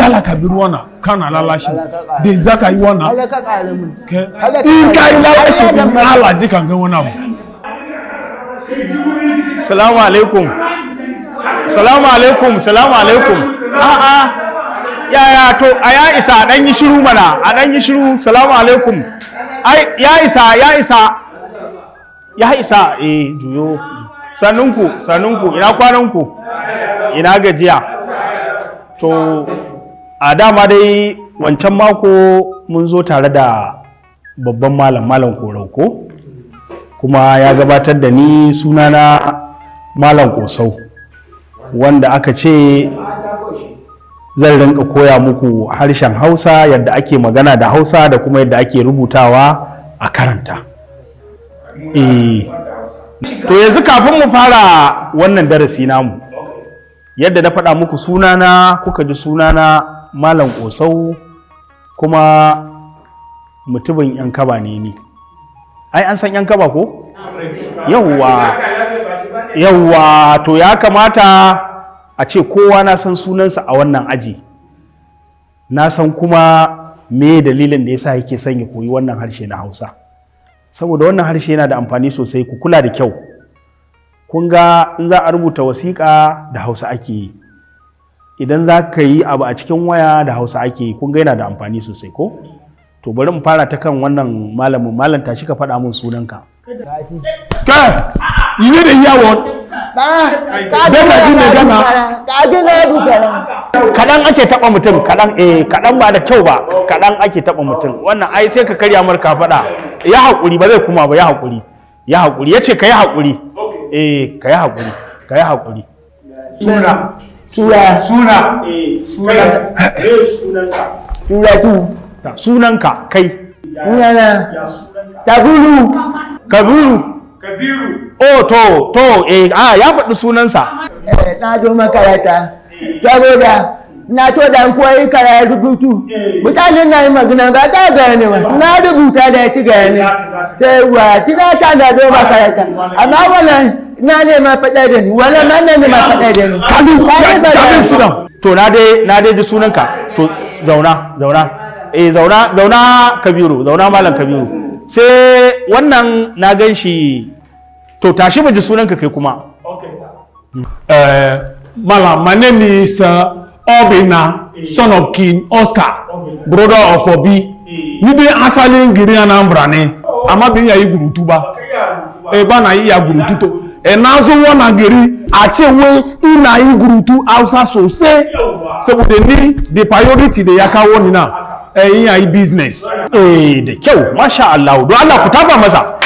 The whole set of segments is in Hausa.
dala ka bi ruwana kana lalashi da za ka yi wannan in ka yi lalashi din Allah zai kan ga wani abu. Salamu alaikum. Salamu alaikum. Salamu alaikum. A'a yaya to a ya isa a dan yi shiru mana, a dan yi shiru. Salamu alaikum. Ai ya isa juyo. Sannunku ina kwananku, ina gajiya. To a dama dai wancan mako mun zo tare da babban malam Korauko, kuma ya gabatar da ni sunana Malam Kosau, wanda aka ce zan rinka koya muku harshen Hausa, yadda ake magana da Hausa da kuma yadda ake rubutawa a karanta. To yanzu kafin mu fara wannan darasi namu, yadda na faɗa muku sunana, kuka ji sunana Malam Kosau, kuma mutumin yan kaba ne ni. Ai an san yan kaba ko? Yawwa to ya kamata a ce kowa na san sunansa a wannan aji, na san kuma me dalilin da yasa yake son ya koyi wannan harshe na Hausa. Saboda wannan harshe yana da amfani sosai, ku kula da kyau. Kun ga in za a rubuta wasiƙa da Hausa ake yi, idan za ka yi abu a cikin waya da Hausa ake yi, kun ga yana da amfani sosai ko? To bari mu fara ta kan wannan malamin. Malam tashi ka faɗa mun sunanka. Yi ne da yawon kaɗan ake taɓa mutum, kaɗan ba da kyau ba, kaɗan ake taɓa mutum. Wannan ai sai ka karya marka faɗa. Ya haƙuri, ba zai kuma ba, ya haƙuri. Ya ce ka yi haƙuri. Ka yi haƙuri, ka yi haƙuri. Sunanka kai. Kabiru. Ya faɗi sunansa. Na zo makaranta, saboda na to da koyi karatu rubutu. Mutanen na yi magana ba ta gane ba, na rubuta da ki gane. Sai wa tina ta da do makaranta. Amma wannan na ne ma faɗa da ni, wannan ma ne ma faɗa da ni. Kabin sunan. To na dai ji sunanka. To zauna. Zauna Kabiru, zauna Malam Kabiru. Sai wannan na gan shi. To tashi mu ji sunanka kai kuma. Okay sir. Malam, my name is Obina, son of King Oscar, brother of Obi. Ni dai asalin giri Anambra ne, amma bin yayi gurutu ba. Ba na yi ya gurutu to. Na zo wannan gari a ce wai ina yi gurutu Hausa sosai, saboda ni the priority da ya kawo ni na. Yin yayi business. Da kyau, masha Allah. Don Allah ku tafa masa.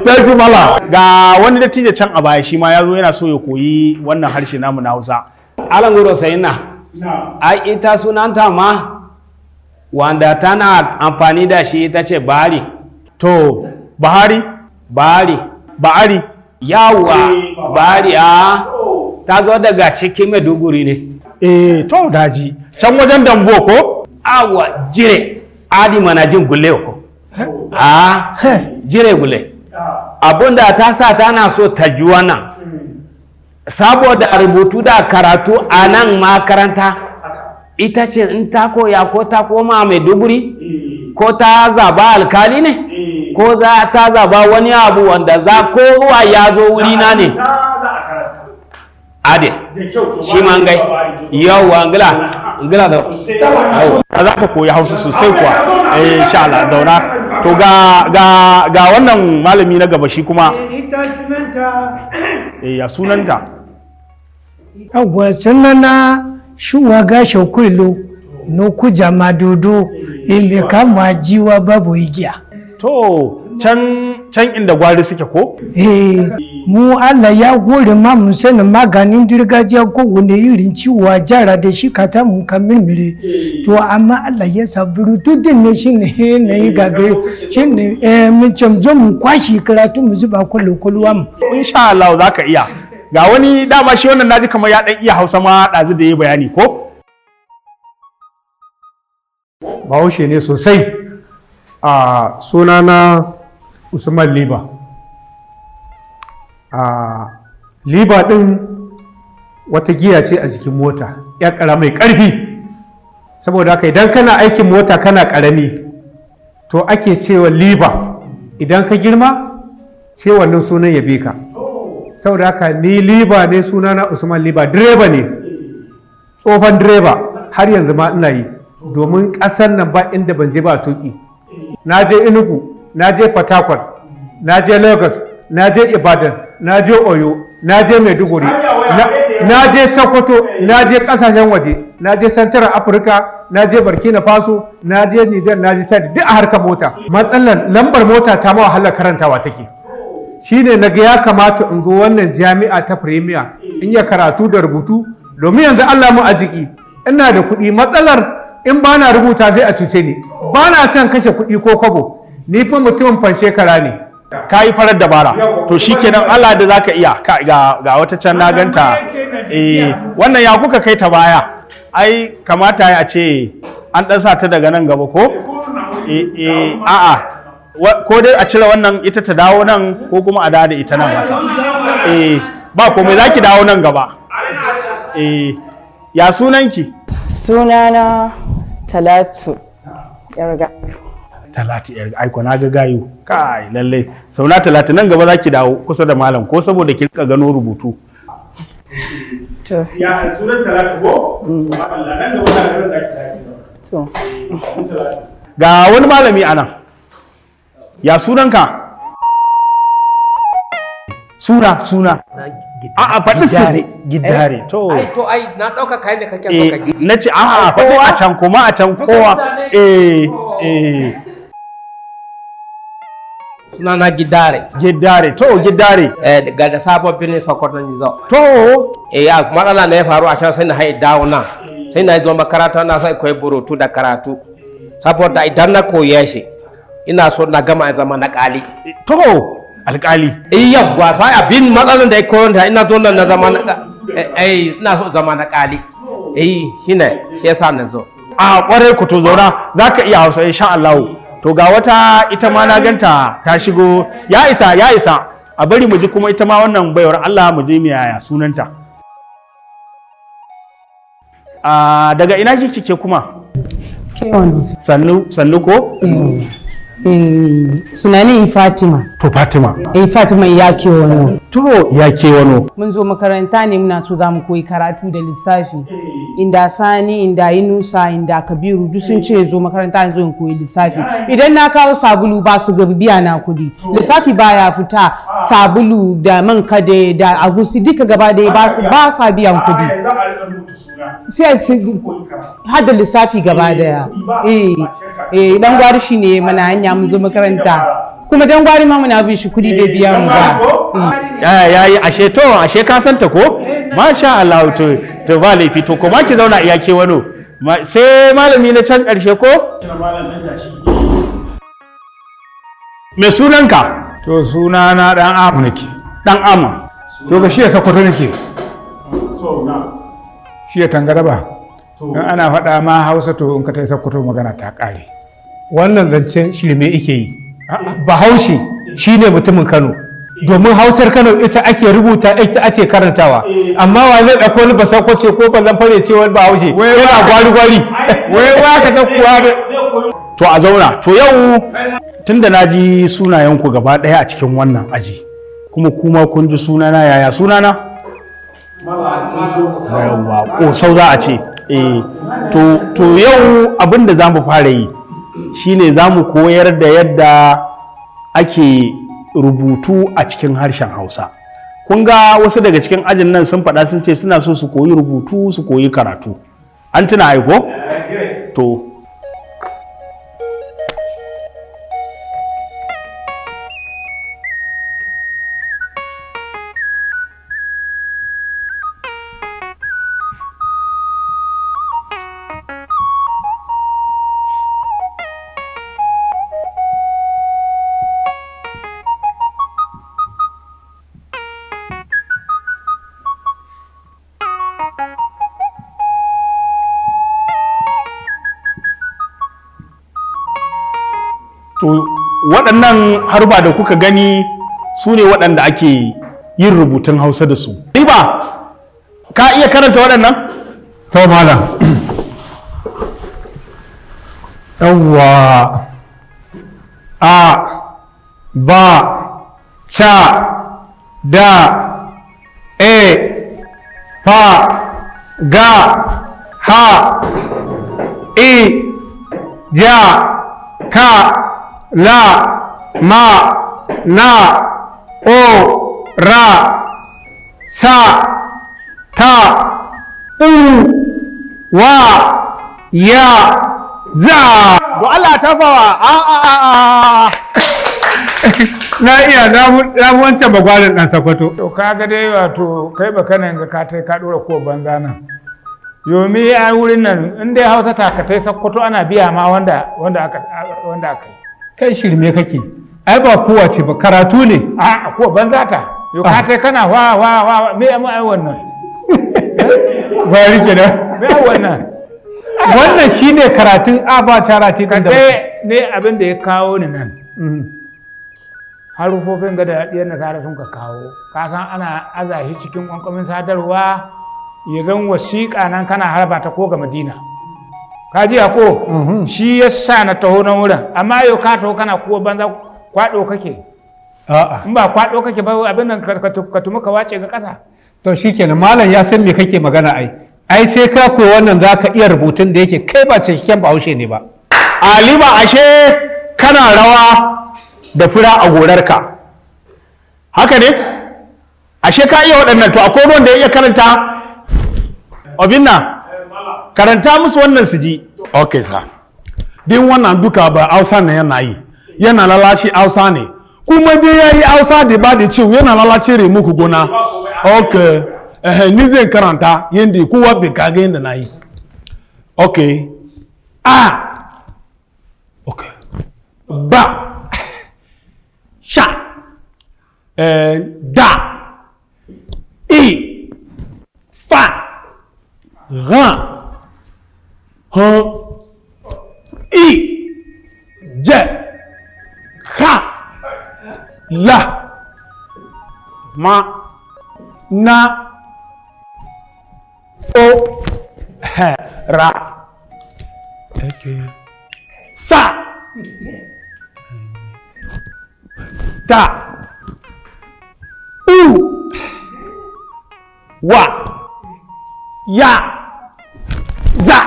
Thank you, Mala. Ga wani dattijo can a baya shi ma ya zo yana so ya koyi wannan harshe namu na Hausa. Alangoro Sayina. Ai ita sunanta ma wanda tana amfani da shi ita ce Bari. To, Bahari? Ba'ari. Yawa, Bari ta zo daga cikin Maiduguri ne. To daji. Can wajen Dambo ko? Awa, jire. Adi mana jin gule ko. Jire gule. Abunda ta sa tana so ta ji wannan. Saboda rubutu da karatu a nan makaranta, ita ce in ta koya ko ta koma Maiduguri, ko ta zaba alkali ne, ko ta zaba wani abu wanda kowa ya zo wurina ne. Ade, shi mangai, yawwa ngila da za ka koyi Hausa sosai kuwa. Insha Allah, dauna. To ga wannan malami na gaba shi kuma. Ita sunanta. Ya sunanta. Yawwa sunana Shuwaga Shokwelo no kuja madodo ile kama jiwa babu igiya. To can inda gwari suke ko? Mu Allah ya gore ma mu sanin maganin gargajiya ko wani irin ciwo jara da shi kata mu kamirmire. To amma Allah ya saburu tudin ne shine ne yi gagare shine mun camjo mu kwashi karatu mu zuba kulluwa mu. Insha Allah zaka iya. Ga wani dama shi wannan naji kamar ya dan iya Hausa ma dazu da yayi bayani ko? Bahaushe ne sosai. Sunana Usman Liba. Liba ɗin wata giya ce a jikin mota ya ƙara mai ƙarfi. Saboda haka idan kana aikin mota kana ƙarami to ake cewa liba, idan ka girma sai wannan sunan ya bi ka. Saboda haka ni liba ne, sunana Usman Liba, direba ne, tsofan direba har yanzu ma ina yi, domin ƙasar nan ba inda ban je ba tuki. Na je Enugu, na je Port Harcourt, na je Lagos, na je Ibadan, na je Oyo, na je Maiduguri, na je Sokoto, na je ƙasashen waje, na je Central Africa, na je Burkina Faso, na je Niger, na je Chad, duk a harkar mota. Matsalar lambar mota ta ma wahalar karantawa take. Shine na ga ya kamata in zo wannan jami'a ta Firimiya in ya karatu da rubutu, domin yanzu Allah mu arziki ina da kuɗi. Matsalar in ba na rubuta sai a cuce ni, ba na son kashe kuɗi ko kwabo, ni fa mutumin fanshekara ne. Ka yi farar dabara to shikenan Allah da zaka iya ga wata can na ganta. Wannan ya kuka kai ta baya, ai kamata ya ce an ɗan sa ta daga nan gaba ko a'a, ko dai a cire wannan ita ta dawo nan ko kuma a dawo da ita nan haka. Ba komai, za ki dawo nan gaba. Ya sunanki? Sunana Talatu Yarga. Talatu Yarga, aiko na ga gayu kai lalle. Sauna Talatu nan gaba za ki dawo kusa da malam ko saboda ki rika gano rubutu. To Ya sunan Talatu ko? Allah nan gaba za ki dawo. to Ga wani malami anan. Ya sunanka? Suna. A'a faɗi su gidare. To. Ai na ɗauka kayan da kake so ka gidi. Na ce a'a faɗi a can kuma a can kowa. Suna na gidare. Gidare. Ga da sabon birnin Sokoto ni zo. To. Ya matsala ne ya faru a can sai na haɗe dawo nan. Sai na zo makaranta na sai koyi burutu da karatu. Saboda idan na koye shi ina so na gama zama na ƙali. To. Alƙali. Yawwa sai abin matsalan da ya koyon da ina zo nan na zama na ina so zama na ƙali. Shine shi yasa na zo. A ƙwarai ku to zauna za ka iya Hausa insha Allah. To ga wata ita ma na ganta ta shigo. Ya isa a bari mu ji kuma ita ma wannan baiwar Allah mu je yaya sunanta. Daga ina kike kuma? Kewan. Sannu ko? Sunani Fatima. To Fatima. Fatima ya Kewano. To ya Kewano. Mun zo makaranta ne muna so za mu koyi karatu da lissafi. Inda Sani, inda Yunusa, inda Kabiru duk sun ce zo makaranta zo in koyi lissafi. Idan na kawo sabulu ba su ga biya na kudi. Lissafi baya fita, sabulu da man kade da agusti duka gaba da ba sa biyan kudi. Sai su hada lissafi gaba daya. Dan gwari shi ne mana hanya mun zo makaranta. Kuma dan gwari ma muna bin shi kudi bai biya mu ba. Yayi ashe ka santa ko? Masha Allah to ba laifi to kuma ki zauna iya Kewano. Sai malami na can karshe ko? Me sunanka? To sunana dan Amu nake. Dan Amu. To ga shi ya Sokoto nake. Shi ya Tangaraba. In ana faɗa ma Hausa to in ka tai Sokoto magana ta ƙare. Wannan zancen shirme ike yi. Bahaushe shine mutumin Kano. Domin Hausar Kano ita ake rubuta ita ake karantawa. Amma wa zai ɗauko wani basakwace ko ballan fare ce wani Bahaushe yana gwari-gwari. Wai wa ka ɗauko. To a zauna. To yau tunda na ji sunayenku gaba ɗaya a cikin wannan aji. Kuma kun ji sunana yaya sunana? Yawwa ƙosau za a ce. To yau abin da za mu fara yi shine za mu koyar da yadda ake rubutu a cikin harshen Hausa. Kun ga wasu daga cikin ajin nan sun faɗa sun ce suna so su koyi rubutu su koyi karatu. An tuna aiko? To waɗannan harba da kuka gani su ne waɗanda ake yin rubutun Hausa da su. Riba ka iya karanta waɗannan to malam yawwa a ba cha da e fa ga ha i ja ka la ma na o ra sa ta u wa ya za do Allah ta fawa na iya na wancan bagwarin dan sakwato to kaga dai wato kai baka nan ga ka tai ka dora ko banza nan yomi a wurin nan in dai Hausa ta ka tai Sokoto ana biya ma wanda aka kai shirme kake ai ba kowa ce ba karatu ne a ko banza ta yo ka tai kana wa me ai wannan ba rike da me wannan wannan shine karatun aba charati da ne abin da ya kawo ni nan harufofin ga da ɗiyar nasara sun ka kawo kasan ana azahi cikin ƙwanƙwamin sadarwa ya zan wasiƙa nan kana harba ta ko ga madina ka ji ko shi ya sa na taho nan wurin amma yau ka taho kana kuwa banza kwaɗo kake in ba kwaɗo kake ba abin nan ka tuma ka wace ga ƙasa to shikenan malam ya san me kake magana ai sai ka koyi wannan za ka iya rubutun da yake kai ba cikakken bahaushe ne ba alima ashe kana rawa da fura a gorarka haka ne ashe ka iya waɗannan to akwai wanda ya iya karanta obinna karanta musu wannan su ji okay sa din wannan duka ba Hausa ne yana yi yana lalashi Hausa ne kuma dai yayi Hausa da ba da ciwo yana lalace re muku gona okay ni zan karanta yanda kowa bai kaga yanda na yi okay okay ba sha da i fa ra ha i je ha la ma na o ra sa ta u wa ya za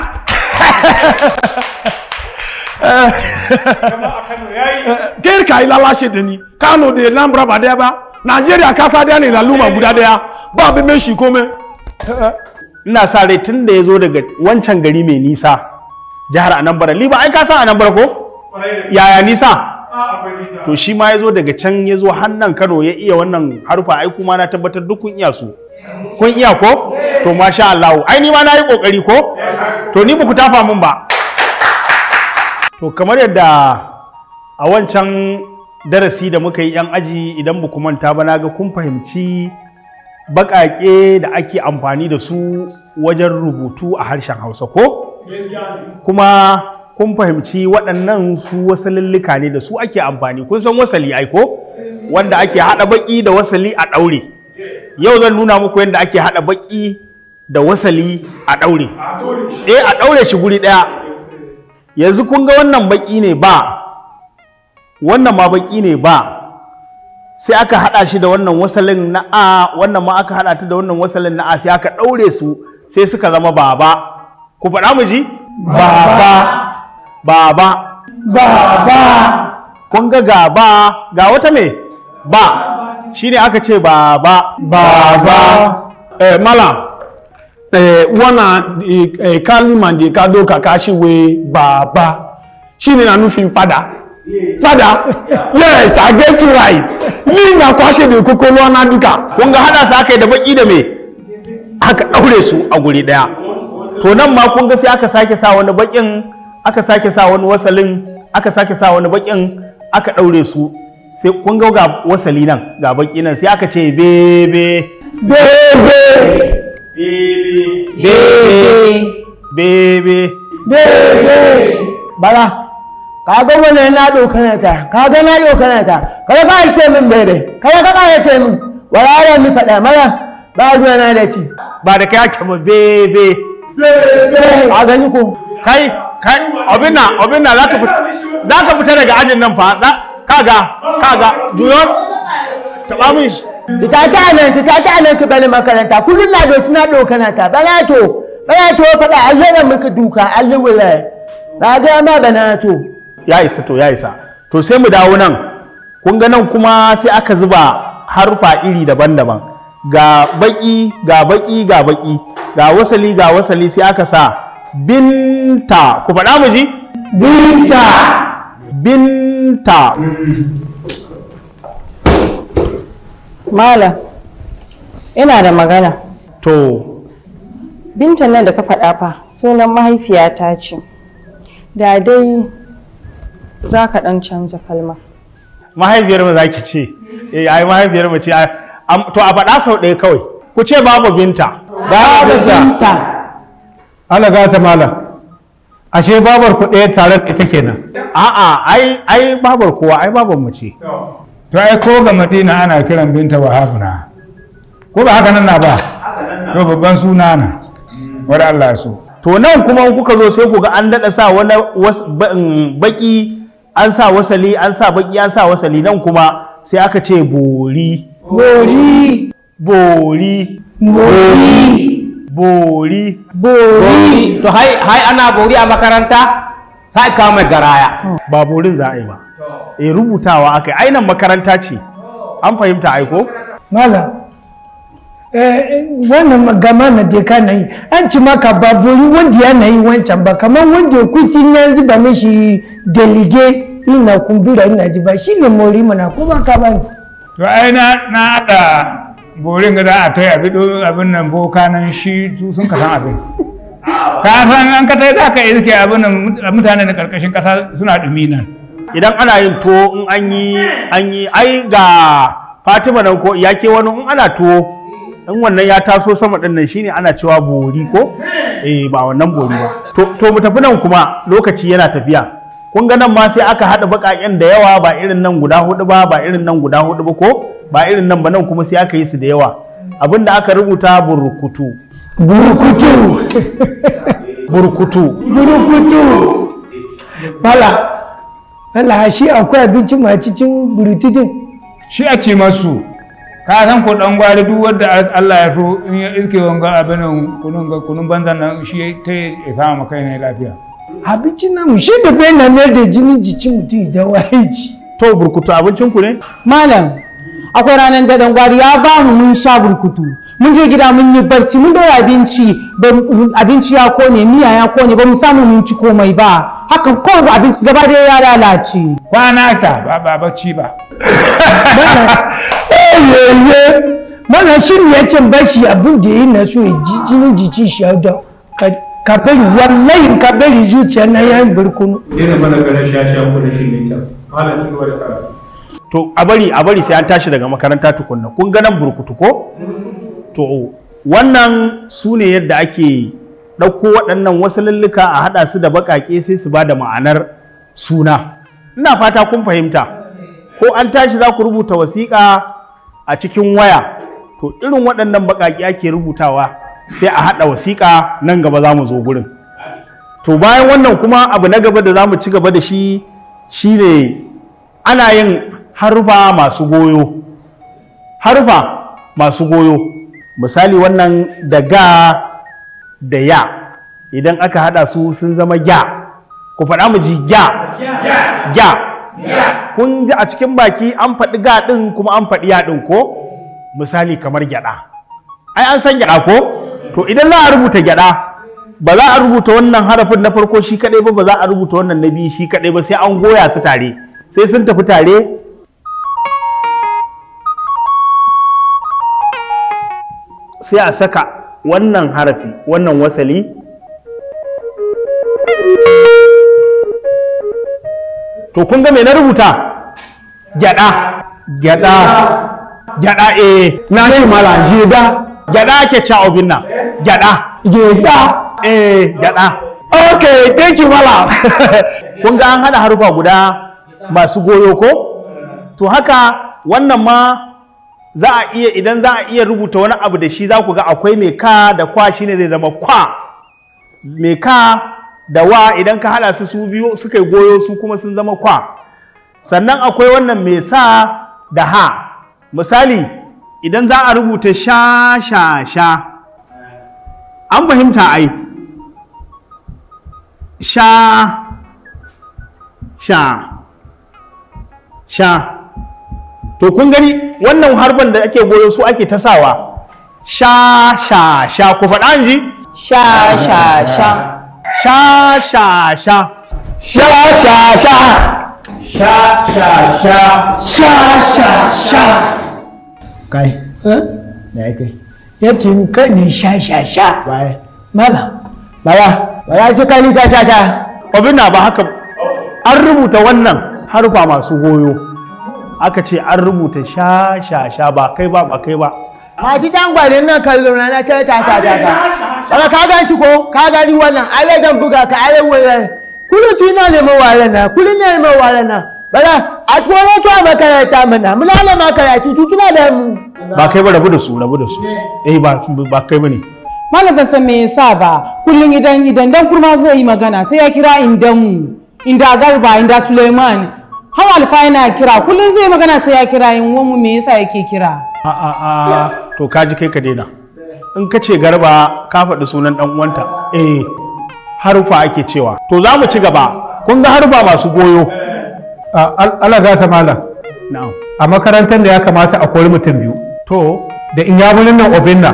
kai ka yi lalashe da ni Kano da Lambra ba daya ba Najeriya kasa daya ne laluma guda daya ba abin mai shi kome ina sa rai tun da ya zo daga wancan gari mai nisa jihar Anambra liba ai ka san Anambra ko yaya nisa to shi ma ya zo daga can ya zo hannan Kano ya iya wannan harfa ai kuma na tabbatar duk kun iya su kun iya ko to masha Allah ai ni ma na yi kokari ko to ni ba ku tafa mun ba to kamar yadda a wancan darasi da muka yi yan aji idan ba ku manta ba naga kun fahimci baƙaƙe da ake amfani da su wajen rubutu a harshen Hausa ko kuma kun fahimci waɗannan su wasalillika ne da su ake amfani kun san wasali ai ko wanda ake haɗa baƙi da wasali a ɗaure yau zan nuna muku yadda ake haɗa baƙi da wasali a ɗaure a ɗaure shi guri ɗaya yanzu kun ga wannan baƙi ne ba wannan ma baƙi ne ba sai aka haɗa shi da wannan wasalin na a wannan ma aka haɗa ta da wannan wasalin na a sai aka ɗaure su sai suka zama baba ku faɗa mu ji baba baba baba kun ga gaba ga wata me ba shine aka ce baba baba malam wannan kaliman da ka doka kashi we baba shine na nufin fada fada yes I get you right ni na kwashe da kokolo na duka kun ga hada su aka yi da baki da me aka daure su a guri daya to nan ma kun ga sai aka sake sa wani bakin aka sake sa wani wasalin aka sake sa wani bakin aka daure su sai kun ga wasali nan ga baki nan sai aka ce bebe bebe bebe bebe bebe bara kaga wannan na dokana ta kaga na dokana ta kada ka ce min bebe kada ka ce min wala mi fada mara ba zuwa na da ci ba da kai ake ba bebe a gani ko kai abin na za ka fita daga ajin nan fa kaga juyon taba min shi ta nan ka bani makaranta kullum na dokana ta bana to faɗa Allah muka duka Allah wala ba ga ma bana to ya isa to sai mu dawo nan kun ga nan kuma sai aka zuba harfa iri daban-daban ga baki ga wasali sai aka sa binta ku faɗa mu ji binta Malam ina da magana. To Binta nan da ka faɗa fa sunan mahaifiyata ce, da dai za ka ɗan canza kalma. Mahaifiyar mu za ki ce ai mahaifiyar mu ce to a faɗa sau ɗaya kawai ku ce babu binta. Allah ga ta malam ashe babar ku ɗaya tare da ita kenan. A'a ai babar kowa ai babar mu ce. To ai ko ga Madina ana kiran binta Wahabuna. Ko ba haka nan na ba? To babban suna na. Wanda Allah so. To nan kuma kuka zo sai ku ga an daɗa sa wani baki an sa wasali an sa baki an sa wasali nan kuma sai aka ce bori. To hai ana bori a makaranta sai ka mai garaya. Ba borin za a yi ba. Rubutawa aka yi. Ainan makaranta ce. An fahimta aiko? Mala. Wannan gama na da ka na yi an ci maka baburi wanda ya na yi wancan ba kamar wanda kutin yanzu ba mishi delige ina kumbura ina ji ba shi ne mori mana ko ba ka ba ni. To ai na haɗa borin gada a kai abin nan boka nan shi su sun kasan abin. Ka san an ka tai za ka iske abin nan mutane na karkashin kasa suna ɗumi nan. Idan ana yin tuwo in an yi ai ga Fatima nan ko ya ke wani in ana tuwo in wannan ya taso sama ɗin nan shine ana cewa bori ko ba wannan bori ba. To mu tafi nan kuma lokaci yana tafiya. Kun ga nan ma sai aka haɗa baƙaƙen da yawa ba irin nan guda hudu ba ko ba irin nan ba nan kuma sai aka yi su da yawa. Abinda aka rubuta burkutu. Wala shi akwai abinci ma cikin burutu din. Shi a ce masu ka san ko dan gwari duk wanda Allah ya so in ya iske wanga abin kunun banzan nan shi ta ya samu kai ne lafiya. Abincin namu shi da bai na mai da jini jikin mutum da wayeji. To burkutu abincin ku ne? Malam akwai ranar da dan gwari ya ba mu mun sha burkutu. Mun je gida mun yi barci mun dora abinci ya kone miya ya kone ba mu samu mun ci komai ba. Hakan kowane abinci gaba da ya lalace. Kwana ta ba bacci ba. Mana shi ne ya ce bashi abin da ya yi na so ya ji jinin jiki shi ya da ka bari wallahi ka bari zuciya na yayin barkono. Yana mana ganin shashen ku da shi ne can. Malam ci gaba da karatu. To a bari sai an tashi daga makaranta tukunna. Kun ga nan burkutu ko? To wannan su ne yadda ake ɗauko waɗannan wasu lulluka a haɗa su da baƙaƙe sai su ba da ma'anar suna. Ina fata kun fahimta. Ko an tashi za ku rubuta wasiƙa a cikin waya to irin waɗannan baƙaƙe ake rubutawa sai a haɗa wasiƙa nan gaba za mu zo gurin. To bayan wannan kuma abu na gaba da za mu ci gaba da shi shine ana yin harfa masu goyo. Misali wannan da ga da ya idan aka haɗa su sun zama ya. Ku faɗa mu ji ya. Kun ji a cikin baki an faɗi ga ɗin kuma an faɗi ya ɗin ko? Misali kamar gyaɗa. Ai an san gyaɗa ko? To idan za a rubuta gyaɗa ba za a rubuta wannan harafin na farko shi kaɗai ba za a rubuta wannan na biyu shi kaɗai ba sai an goya su tare. Sai sun tafi tare. Sai a saka wannan harafi wannan wasali to kun ga me na rubuta gyada na shi mala gyada ake ci obin nan gyada okay thank you mala kun ga an hada harufa guda masu goyo ko to haka wannan ma za a iya idan za a iya rubuta wani abu da shi za ku ga akwai mai ka da kwa shine zai zama kwa. Mai ka da wa idan ka hada su biyu suka yi goyo su kuma sun zama kwa. Sannan akwai wannan mai sa da ha. Misali idan za a rubuta sha sha sha an fahimta ai sha sha sha to kun gani wannan harban da ake goyo su ake tasawa sha sha sha ku faɗa an ji sha sha sha sha sha sha Sha sha sha. sha sha sha Sha sha sha. Kai, Me ya kai? ya ce kai ne sha sha sha. Waye? Malam, Baya ci kani ta ta ta. abin na ba haka an rubuta wannan harfa masu goyo aka ce an rubuta sha sha sha ba kai ba ba kai ba Masu tangwarin nan kallo na ta ta ta ta ta. Baka ka ganci ko? Ka gani wannan alai dan buga ka alai wayan. Kullu tuna ne mawalan na, kullu ne mawalan na. Bala a tuwa to makaranta mana. Muna da makaratu tuna da mu. ba kai ba rabu da su ba kai ba ne Malam ban san me yasa ba. Kullum idan dan kurma zai yi magana sai ya kira indan inda Garba, inda Suleiman. Har Alfa yana kira. Kullum zai magana sai ya kira in mu me yasa yake kira? to kaji kai ka daina in ka ce Garba ka faɗi sunan ɗan uwanta harufa ake cewa to za mu ci gaba kun ga harufa masu goyo Allah ga ta malam na'am a makarantar da ya kamata a kori mutum biyu to da inyamurin nan obinna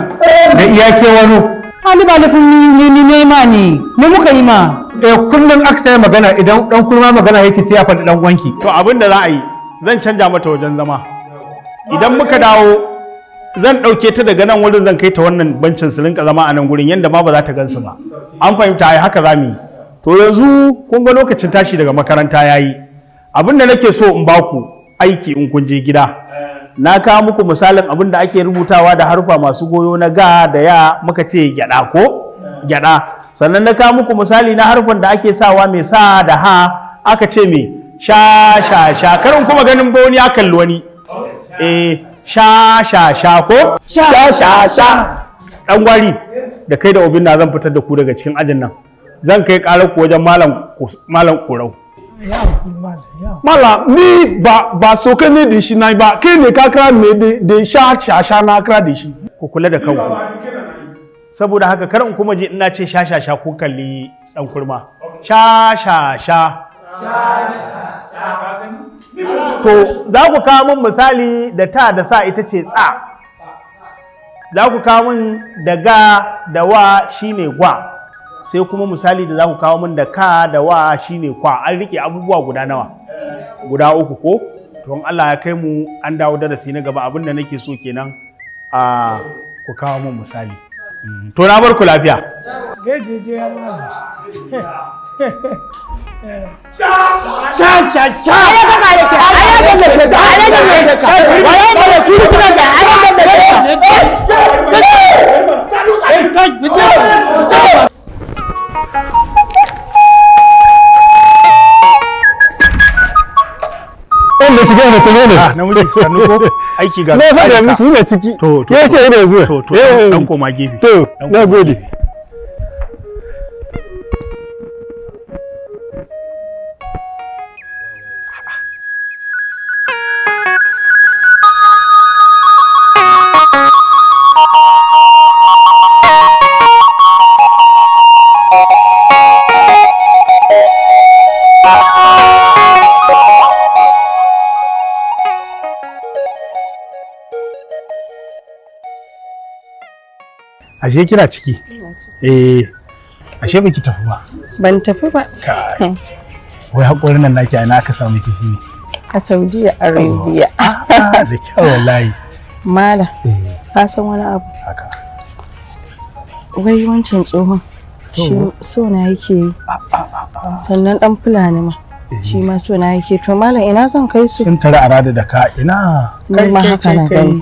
da iyake wani Hali ba nufin ni ne ma ne. Me muka yi ma? kullum aka ta magana idan dan kurma magana yake ce ya faɗi dan wanki to abin da za a yi zan canja mata wajen zama idan muka dawo zan ɗauke ta daga nan wurin zan kai ta wannan bancin su rinka zama a nan gurin yadda ma ba za ta gansu ba an fahimta ai haka za mu yi to yanzu kun ga lokacin tashi daga makaranta ya yi abin da nake so in baku aiki in kun je gida na kawo muku misalin abin da ake rubutawa da harfa masu goyo na ga da ya muka ce gyada ko gyada sannan na kawo muku misali na harfan da ake sawa mai sa da ha aka ce me sha sha sha karin kuma ganin ba wani ya kalli wani sha sha sha ko Sha sha sha. dan gwari da kai da obin na zan fitar da ku daga cikin ajin nan zan kai karar ku wajen malam korau ya hakuri malam, ya hakuri. Mala ni ba soke ne da shi na ba kai ne ka kira me da sha sha sha na kira da shi. ku kula da kanku saboda haka karin kuma je ina ce sha sha sha ku kalli dan kurma sha sha sha to za ku kawo min misali da ta da sa ita ce tsa za ku kawo min da ga da wa shine gwa sai kuma misali da za ku kawo min da ka da wa shine kwa an rike abubuwa guda nawa guda uku ko don Allah ya kai mu an dawo darasi na gaba abinda nake so kenan a ku kawo min misali to na bar ku lafiya Gajeje ya malam. Sha sha sha. Aya ka kare ki. Aya ka da ka. Aya ka da ka. Waye ba da su kuma da aya ka da ka. wanda shiga da kuma ne na muke sannu ko aiki ga na faɗa musu ne ciki to ke ce ina zuwa to dan koma gefe to na gode ashe kina ciki ashe baki tafi ba Ban tafi ba. wai hakorin nan naki a ina aka samu kifi ne A Saudi Arabia. da kyau wallahi Mala, ka san wani abu? haka Wai wancan tsohon shi so na yake yi. Sannan dan fulani ma. Shi ma so na yake. To malam ina zan kai su? sun tare a rada da ka ina Ni ma haka na gani.